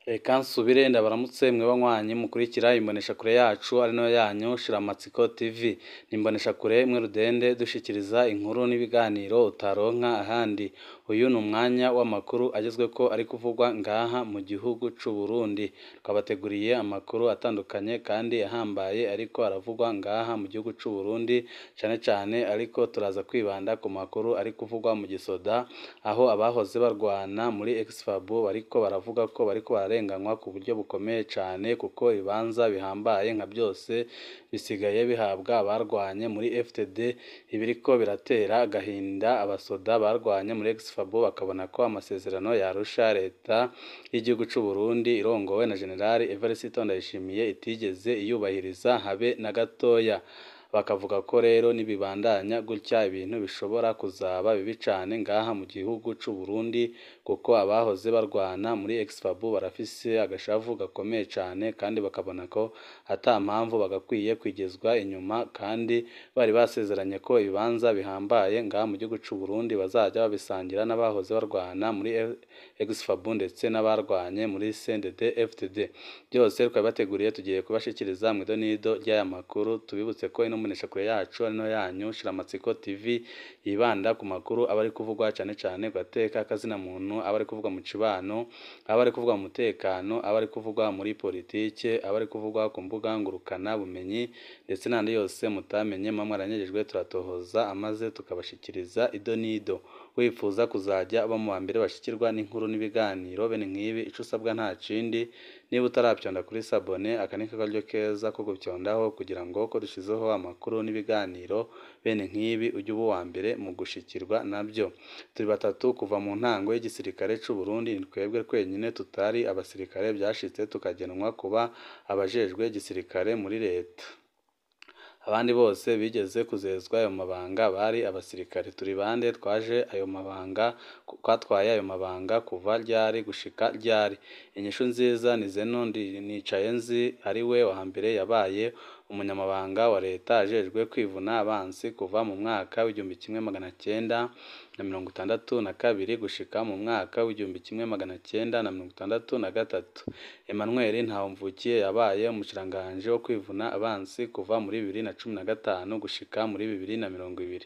Reka nsubire ndabaramutse mwe banywanyi mukurikira imboneshakure yacu ari nayo yanyu Shiramatsiko TV. Ni imboneshakure imwe rudende dushikiriza inkuru n'ibiganiro utaronka ahandi. Uyu ni umwanya w'amakuru agezweko ari kuvugwa ngaha mu gihugu c'u Burundi. Twabateguriye amakuru atandukanye kandi ahambaye ariko aravugwa ngaha mu gihugu c'u Burundi, cane cane ariko turaza kwibanda ku makuru ari kuvugwa mu gisoda, aho abahoze barwana muri Exfab bariko baravuga ko bariko bararenganywa ku buryo bukomeye cane, kuko ibibanza bihambaye nka byose bisigaye bihabwa abarwanye muri FTD. Ibiriko biratera agahinda abasoda barwanye muri Exfab bakabona ko amasezerano yarusha leta y'igihugu c'u Burundi irongowe na General Evariste Ndayishimiye itigeze iyubahiriza habe na gatoya. Bakavuga ko rero nibibandanya gutya ibintu bishobora kuzaba bibi cane ngaha mu gihugu c'u Burundi, kuko abahoze barwana muri Exfab barafise agashavu gakomeye cane kandi bakabona ko ata mpamvu bagakwiye kwigezwa inyuma, kandi bari basezeranye ko ibibanza bihambaye ngaha mu gihugu c'u Burundi bazaja babisangira n'abahoze barwana muri Exfab ndetse n'abarwanye muri CNDD FDD. Byose twabateguriye tugiye kubashikiriza mu idonido ry'aya makuru. Tubibutse ko ino mboneshakure yacu ari nayo yanyu Shiramatsiko TV yibanda ku makuru aba ari kuvugwa cane cane ku gateka kazina muntu, aba ari kuvugwa mu cibano, aba ari kuvugwa mu mutekano, aba ari kuvugwa muri politike, aba ari kuvugwa ku mbuga ngurukana bumenyi ndetse n'andi yose mutamenye mwa mwaranyejejwe turatohoza amaze tukabashikiriza idonido. Wifuza kuzaja aba mu mbere bashikirwa n'inkuru n'ibiganiro bene nk'ibi, ico usabwa nta kindi, niba utaravyonda kuri sabone aka ni karyo keza ko guvyondaho kugira ngo ko dushizeho amakuru n'ibiganiro bene nk'ibi ujye uba uwa mbere mu gushikirwa navyo. Turi batatu kuva mu ntango y'igisirikare c'u Burundi, ni twebwe twenyine tutari abasirikare byashitse tukagenwa kuba abajejwe igisirikare muri leta. Abandi bose bigeze kuzezwa ayo mabanga bari abasirikare. Turi bande twaje ayo mabanga, twatwaye ayo mabanga kuva ryari gushika ryari? Inyishu nziza ni Zeno Nicayenzi, ari we wa mbere yabaye umunyamabanga wa leta ajejwe kwivuna abansi kuva mu mwaka w'1962 gushika mu mwaka w'1963. Emmanuel Ntahomvukiye yabaye umushiranganje wo kwivuna abansi kuva muri 2015 gushika muri 2020.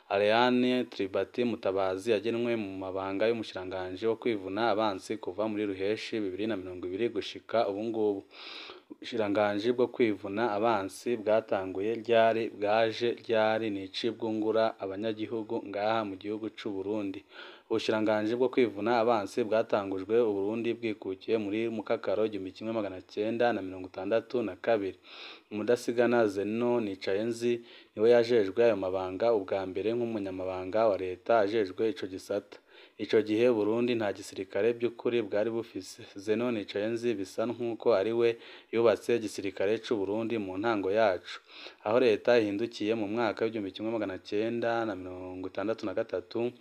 Ariane Tribati Mutabazi yagenwe mu mabanga y'umushiranganje wo kwivuna abansi kuva muri Ruheshi 2020 gushika ubu ngubu. Ubushiranganje bwo kwivuna abansi bwatanguye ryari, bwaje ryari, n'ici bwungura abanyagihugu ngaha mu gihugu c'u Burundi? Ubushiranganje bwo kwivuna abansi bwatangujwe Uburundi bwikukiye muri Mukakaro 1962. Umudasigana Zeno Nicayenzi niwe yajejwe ayo mabanga ubwa mbere nk'umunyamabanga wa leta ajejwe ico gisata. Ico gihe Burundi nta gisirikare by'ukuri bwari bufise. Zeno Nicayenzi bisa nk'uko ari we yubatse igisirikare c'u Burundi mu ntango yacu, aho leta ihindukiye mu mwaka w'1963.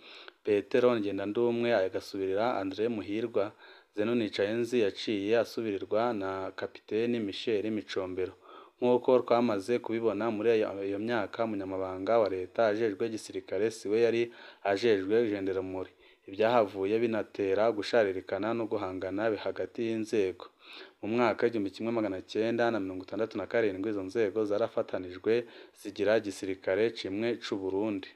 Petero Ngendandumwe agasubirira Andre Muhirwa. Zeno Nicayenzi yaciye asubirirwa na Kapiteni Michel Micombero. Nk'uko twamaze kubibona muri iyo myaka, umunyamabanga wa leta ajejwe igisirikare siwe yari ajejwe gendarmerie. Ibyahavuye binatera gusharirikana no guhangana hagati y'inzego. Mu mwaka w'1967 izo nzego zarafatanijwe zigira igisirikare kimwe c'u Burundi.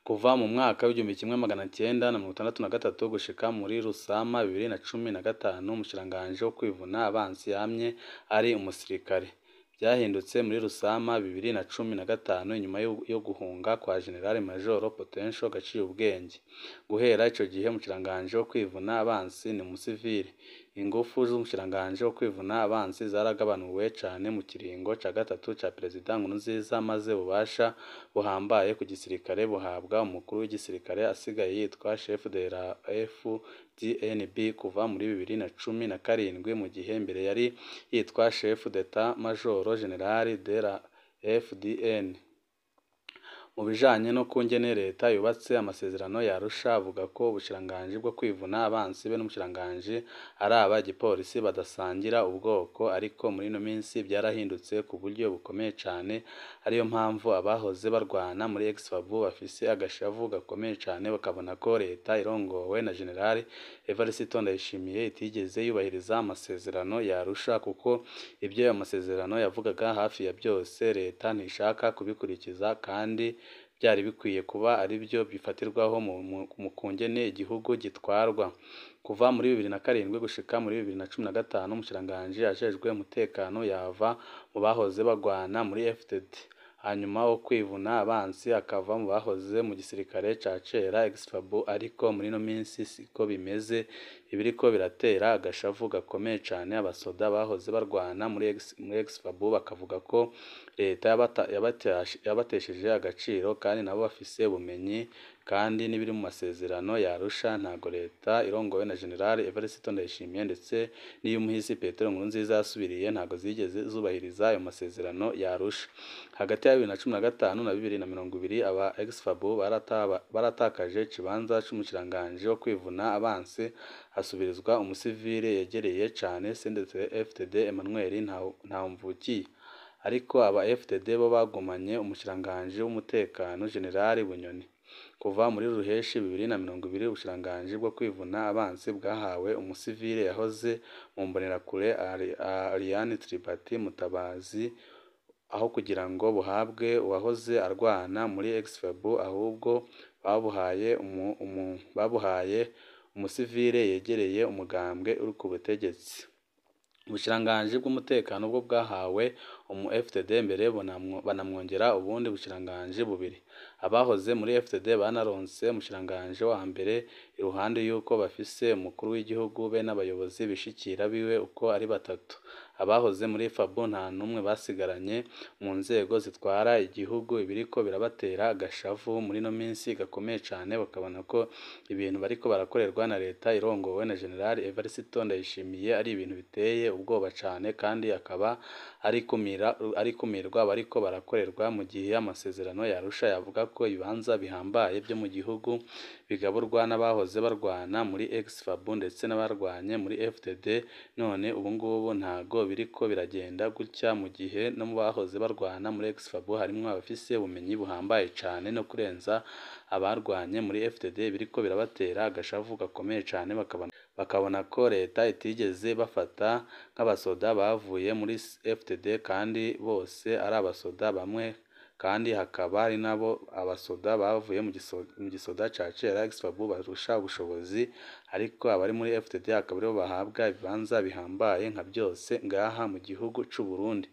Kuva mu mwaka w'1963 gushika muri Rusama 2015 umushiranganje wo kwivuna abansi yamye ari umusirikare. Byahindutse muri Rusama 2015 nyuma yo guhunga kwa General Major Potential Gaciye ubwenge. Guhera ico gihe umushiranganje wo kwivuna abansi ni umusivili. Ingufu z'umushiranganje wo kwivuna abansi zaragabanuwe cane mu kiringo ca gatatu ca Perezida Nkurunziza, maze bubasha buhambaye ku gisirikare buhabwa umukuru w'igisirikare asigaye yitwa Chef de la FDNB kuva muri 2017, mu gihe mbere yari yitwa Chef d'Etat Major General de la FDN. Mu bijanye no kungene leta yubatse amasezerano ya Arusha avuga ko ubushikiranganji bwo kwivuna abansi be n'umushikiranganji araba igipolisi badasangira ubwoko, ariko muri ino minsi byarahindutse ku buryo bukomeye cane, ariyo mpamvu abahoze barwana muri ex-FABU bafise agashavu gakomeye cane, bakabona ko leta irongowe na General Evariste Ndayishimiye itigeze yubahiriza amasezerano ya Arusha, kuko ibyo ayo masezerano yavugaga hafi ya byose leta ntishaka kubikurikiza, kandi byari bikwiye kuba ari byo bifatirwaho mu kungene igihugu gitwarwa. Kuva muri 2007 gushika muri 2015 umushikiranganji ajejwe umutekano yava mu bahoze bagwana muri FDD, hanyuma wo kwivuna abansi akava mu bahoze mu gisirikare ca cera ex-FABU, ariko muri no minsi siko bimeze, ibiriko biratera agashavu gakomeye cane abasoda bahoze barwana muri ex-FABU, bakavuga ko leta yabatesheje agaciro, kandi nabo bafise ubumenyi, kandi n'ibiri mu masezerano ya Arusha ntago leta irongowe na General Evariste Ndayishimiye ndetse n'iy'umuhisi Petero Nkurunziza yasubiriye ntago zigeze zubahiriza ayo masezerano ya Arusha. Hagati ya 2015 na 2020 aba ex-FABU baratakaje ikibanza c'umushikiranganji wo kwivuna abansi, hasubirizwa umusivile yegereye cane CNDD-FDD Emmanuel Ntahomvukiye, ariko aba FDD bo bagumanye umushikiranganji w'umutekano General Bunyoni. Kuva muri Ruheshi 2020 ubushikiranganji bwo kwivuna abansi bwahawe umusivile yahoze mu mbonerakure Ariane Tribati Mutabazi, aho kugira ngo buhabwe uwahoze arwana muri ex-FABU, ahubwo babuhaye umusivile yegereye umugambwe uri ku butegetsi. Ubushikiranganji bw'umutekano bwo bwahawe umu FDD mbere banamwongera ubundi bushikiranganji bubiri. Abahoze muri FDD banaronse umushikiranganji wa mbere, iruhande yuko bafise umukuru w'igihugu be n'abayobozi bishikira biwe uko ari batatu. Abahoze muri FABU nta numwe basigaranye mu nzego zitwara igihugu, ibiriko birabatera agashavu muri no minsi gakomeye cane, bakabona ko ibintu bariko barakorerwa na leta irongowe na General Evariste Ndayishimiye ari ibintu biteye ubwoba cane, kandi akaba ari kumirwa bariko barakorerwa, mu gihe amasezerano ya Arusha yavuga ko ibibanza bihambaye byo mu gihugu bigaburwa n'abahoze barwana muri ex-FABU ndetse n'abarwanye muri FDD. None ubu ngubu ntago biriko biragenda gutya, mu gihe no mu bahoze barwana muri ex-FABU harimwo abafise ubumenyi buhambaye cane no kurenza abarwanye muri FDD, biriko birabatera agashavu gakomeye cane, bakabona ko leta itigeze bafata nk'abasoda bavuye muri FDD, kandi bose ari abasoda bamwe, kandi hakaba hari nabo abasoda bavuye mu gisoda ca cera ex-FABU barusha ubushobozi, ariko abari muri FDD akaba aribo bahabwa ibibanza bihambaye nka byose ngaha mu gihugu c'u Burundi.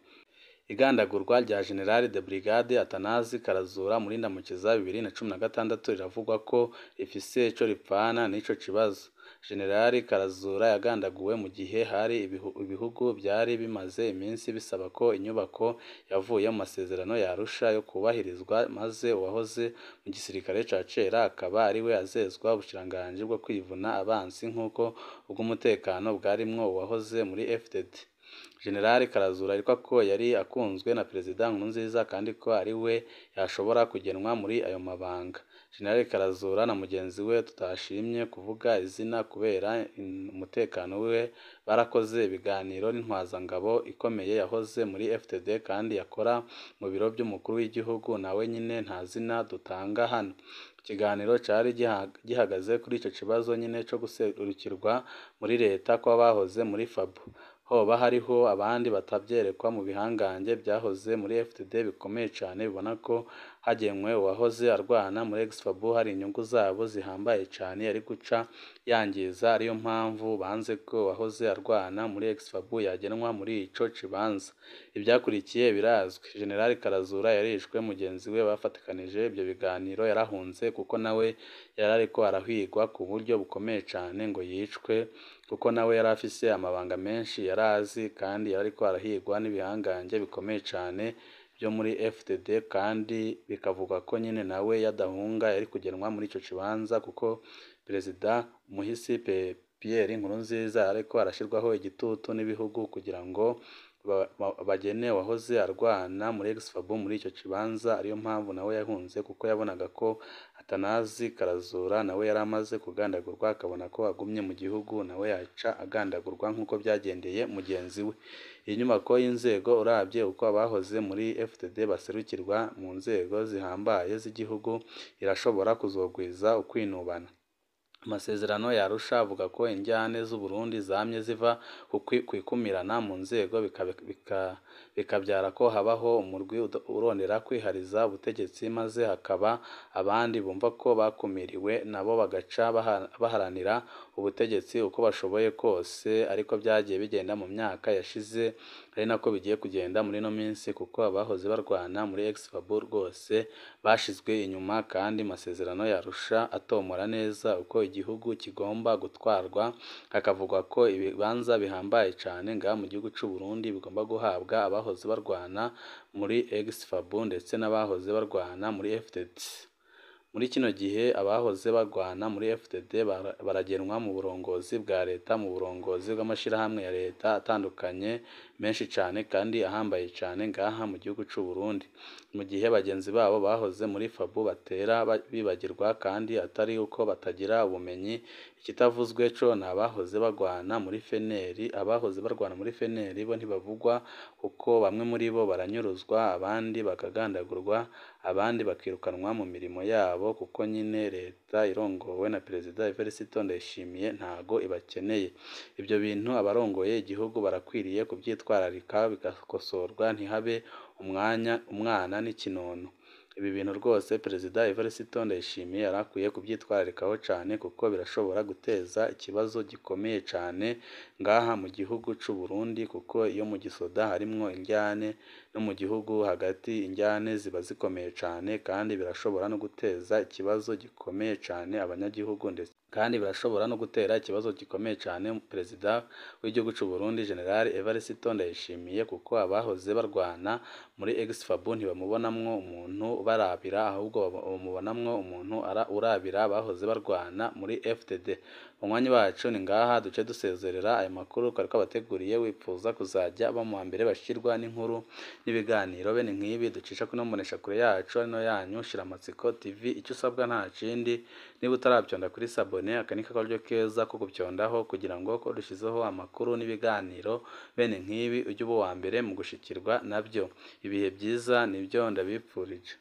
Igandagurwa rya General de Brigade Atanazi Karazura muri Ndamukiza 2016 riravugwa ko rifise ico ripfana n'ico kibazo. General Karazura yagandaguwe mu gihe hari ibihugu byari bimaze iminsi bisaba ko inyubako yavuye mu masezerano ya Arusha yo kubahirizwa, maze uwahoze mu gisirikare ca cera akaba ariwe azezwa ubushikiranganji bwo kwivuna abansi, nk'uko ubw'umutekano bwarimwo uwahoze muri FDD. General Karazura ariko ko yari akunzwe na Perezida Nkurunziza, kandi ko ari we yashobora kugenwa muri ayo mabanga. General Karazura na mugenzi we tutashimye kuvuga izina kubera umutekano we barakoze ibiganiro n'intwazangabo ikomeye yahoze muri FDD kandi yakora mu biro by'umukuru w'igihugu, nawe nyine nta zina dutanga hano. Ikiganiro cari gihagaze kuri ico kibazo nyine co guserukirwa muri leta kw'abahoze muri FABU. Hoba hariho abandi batavyerekwa mu bihangange byahoze muri FDD bikomeye cane, bibona ko hagenwe uwahoze arwana muri ex-FABU hari inyungu zabo zihambaye cane yari guca yangiza, ariyo mpamvu banze ko uwahoze arwana muri ex-FABU yagenwa muri ico kibanza. Ibyakurikiye birazwi. General Karazura yarishwe, mugenzi we bafatikanije ibyo biganiro yarahunze, kuko nawe yarariko arahigwa ku buryo bukomeye cane ngo yicwe, kuko nawe yari afise amabanga menshi yarazi, kandi yarariko arahigwa n'ibihangange bikomeye cane byo muri FDD, kandi bikavuga ko nyine nawe yadahunga yari kugenwa muri ico kibanza, kuko Perezida umuhisi Pierre Nkurunziza ariko arashirwaho igitutu n'ibihugu kugira ngo Bagene wahoze arwana muri Exfabo muri icyo kibanza ariyo mpamvu nawe yahunze kuko yabonaga ko Atanazi Karazura nawe yari amaze kugandagurwa akabona ko agumye mu gihugu nawe yaca agandagurwa nk'uko byagendeye mugenzi we. Iyi nyubako y'inzego urabye uko abahoze muri FDD baserukirwa mu nzego zihambaye z'igihugu irashobora kuzogwiza ukwinubana. Amasezerano ya Arusha avuga ko injyane z'u Burundi zamye ziva ku kwikumirana mu nzego bikabyara ko habaho umurwi urondera kwihariza ubutegetsi maze hakaba abandi bumva ko bakumiriwe nabo bagaca baharanira ubutegetsi uko bashoboye kose, ariko byagiye bigenda mu myaka yashize ari nako bigiye kugenda muri ino minsi kuko abahoze barwana muri Exfabo rwose bashizwe inyuma kandi amasezerano ya Arusha atomora neza uko igihugu kigomba gutwarwa, hakavugwa ko ibibanza bihambaye cyane ngaha mu gihugu cy'u Burundi bigomba guhabwa abahoze barwana muri Exfabo ndetse n'abahoze barwana muri FDD. Muri kino gihe abahoze barwana muri FDD baragenwa mu burongozi bwa leta, mu burongozi bw'amashyirahamwe ya leta atandukanye menshi cyane kandi ahambaye cyane ngaha mu gihugu cy'u Burundi, mu gihe bagenzi babo bahoze muri Fabo batera bibagirwa kandi atari uko batagira ubumenyi. Ikitavuzwe cyo ni abahoze barwana muri FNL. Abahoze barwana muri FNL bo ntibavugwa kuko bamwe muri bo baranyuruzwa, abandi bakagandagurwa, abandi bakirukanwa mu mirimo yabo kuko nyine leta irongowe na Perezida Evariste Ndayishimiye ntago ibakeneye. Ibyo bintu abarongoye igihugu barakwiriye kubyitwararika bigakosorwa ntihabe umwana n'ikinono. Ibi bintu rwose Perezida Evariste Ndayishimiye yarakwiye kubyitwararikaho cyane kuko birashobora guteza ikibazo gikomeye cyane ngaha mu gihugu cy'u Burundi, kuko iyo mu gisoda harimwo injyane no mu gihugu hagati injyane ziba zikomeye cyane kandi birashobora no guteza ikibazo gikomeye cyane abanyagihugu ndetse kandi birashobora no gutera ikibazo gikomeye cyane Perezida w'igihugu cy'u Burundi General Evariste Ndayishimiye, kuko abahoze barwana muri Exfabo ntibamubonamwo umuntu ubarabira ahubwo bamubonamwo umuntu urabira abahoze barwana muri FDD. Umwanya wacu ni ngaha duce dusezerera aya makuru twari twabateguriye. Wipfuza kuzajya ba mu mbere bashyirwa n'inkuru n'ibiganiro bene nk'ibi ducisha kuri mbonesha kure yacu no yanyu Shiramatsiko TV. Icyo usabwa nta kindi, niba utarabyonda kuri sabone aka ni kakaryo keza ko gubyondaho kugira ngo ko dushyizeho amakuru n'ibiganiro bene nk'ibi ujye uba uwa mbere mu gushikirwa nabyo. Ibihe byiza nibyo ndabipfurije.